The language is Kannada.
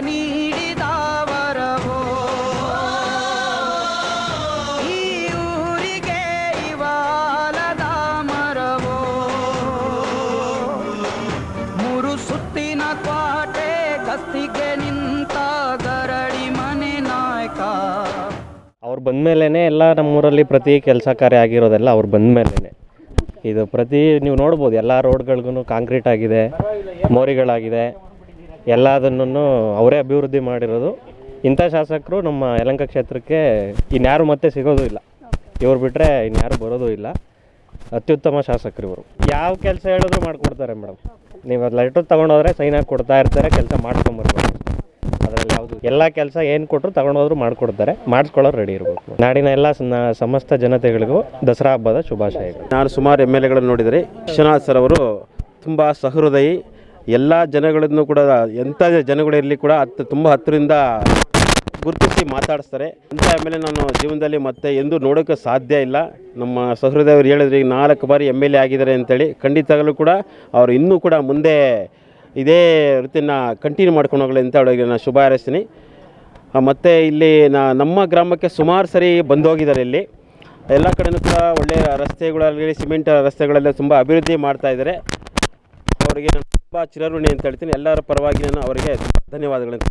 ನೀಡಿದ ವರವೋ ಈ ಊರಿಗೆ ಇವಾಲದ ಮರವೋ ಮೂರು ಸುತ್ತಿನ ಕ್ವಾಟೆ ಗಸ್ತಿಗೆ ನಿಂತ ಗರಡಿ ಮನೆ ನಾಯಕ. ಅವ್ರು ಬಂದಮೇಲೆ ಎಲ್ಲ ನಮ್ಮೂರಲ್ಲಿ ಪ್ರತಿ ಕೆಲಸ ಕಾರ್ಯ ಆಗಿರೋದೆಲ್ಲ ಅವ್ರು ಬಂದಮೇಲೆ. ಇದು ನೀವು ನೋಡ್ಬೋದು ಎಲ್ಲ ರೋಡ್ಗಳಿಗೂ ಕಾಂಕ್ರೀಟ್ ಆಗಿದೆ, ಮೋರಿಗಳಾಗಿದೆ, ಎಲ್ಲದನ್ನು ಅವರೇ ಅಭಿವೃದ್ಧಿ ಮಾಡಿರೋದು. ಇಂಥ ಶಾಸಕರು ನಮ್ಮ ಯಲಹಂಕ ಕ್ಷೇತ್ರಕ್ಕೆ ಇನ್ಯಾರು ಮತ್ತೆ ಸಿಗೋದು ಇಲ್ಲ. ಇವ್ರು ಬಿಟ್ಟರೆ ಇನ್ಯಾರು ಬರೋದು ಇಲ್ಲ. ಅತ್ಯುತ್ತಮ ಶಾಸಕರು ಇವರು. ಯಾವ ಕೆಲಸ ಹೇಳಿದ್ರು ಮಾಡಿಕೊಡ್ತಾರೆ ಮೇಡಮ್. ನೀವು ಅದು ಲೆಟ್ರ್ ತೊಗೊಂಡೋದ್ರೆ ಸೈನ್ ಹಾಕಿ ಕೊಡ್ತಾ ಇರ್ತಾರೆ, ಕೆಲಸ ಮಾಡ್ಕೊಂಬರ್ಬೋದು. ಅದರಲ್ಲಿ ಯಾವುದು ಎಲ್ಲ ಕೆಲಸ ಏನು ಕೊಟ್ಟರು ತಗೊಂಡೋದ್ರು ಮಾಡಿಕೊಡ್ತಾರೆ, ಮಾಡಿಸ್ಕೊಳ್ಳೋರು ರೆಡಿ ಇರಬೇಕು. ನಾಡಿನ ಎಲ್ಲ ಸಮಸ್ತ ಜನತೆಗಳಿಗೂ ದಸರಾ ಹಬ್ಬದ ಶುಭಾಶಯಗಳು. ನಾನು ಸುಮಾರು MLAಗಳನ್ನು ನೋಡಿದರೆ ವಿಶ್ವನಾಥ್ ಸರ್ ಅವರು ತುಂಬ ಸಹೃದಯಿ. ಎಲ್ಲ ಜನಗಳನ್ನು ಕೂಡ ಎಂಥ ಜನಗಳಿರಲಿ ಕೂಡ ತುಂಬ ಹತ್ತಿರದಿಂದ ಗುರುತಿಸಿ ಮಾತಾಡಿಸ್ತಾರೆ. ಅಂಥ MLA ನಾನು ಜೀವನದಲ್ಲಿ ಮತ್ತೆ ಎಂದೂ ನೋಡೋಕ್ಕೆ ಸಾಧ್ಯ ಇಲ್ಲ. ನಮ್ಮ ಸಹೃದಯವರು ಹೇಳಿದ್ರೆ ಈಗ 4 ಬಾರಿ MLA ಆಗಿದ್ದಾರೆ ಅಂತೇಳಿ. ಖಂಡಿತವಾಗಲೂ ಕೂಡ ಅವರು ಇನ್ನೂ ಕೂಡ ಮುಂದೆ ಇದೇ ವೃತ್ತಿನ ಕಂಟಿನ್ಯೂ ಮಾಡ್ಕೊಂಡು ಹೋಗಲಿ ಅಂತ ಅವರಿಗೆ ನಾನು ಶುಭ ಹಾರೈಸ್ತೀನಿ. ಮತ್ತು ಇಲ್ಲಿ ನಮ್ಮ ಗ್ರಾಮಕ್ಕೆ ಸುಮಾರು ಸರಿ ಬಂದೋಗಿದ್ದಾರೆ. ಇಲ್ಲಿ ಎಲ್ಲ ಕಡೆಯೂ ಕೂಡ ಒಳ್ಳೆಯ ರಸ್ತೆಗಳಲ್ಲಿ ಸಿಮೆಂಟ್ ರಸ್ತೆಗಳೆಲ್ಲ ತುಂಬ ಅಭಿವೃದ್ಧಿ ಮಾಡ್ತಾಯಿದ್ದಾರೆ. ಅವರಿಗೆ ನಾನು ತುಂಬ ಚಿರಋಣಿ ಅಂತ ಹೇಳ್ತೀನಿ. ಎಲ್ಲರ ಪರವಾಗಿ ನಾನು ಅವರಿಗೆ ಧನ್ಯವಾದಗಳನ್ನು.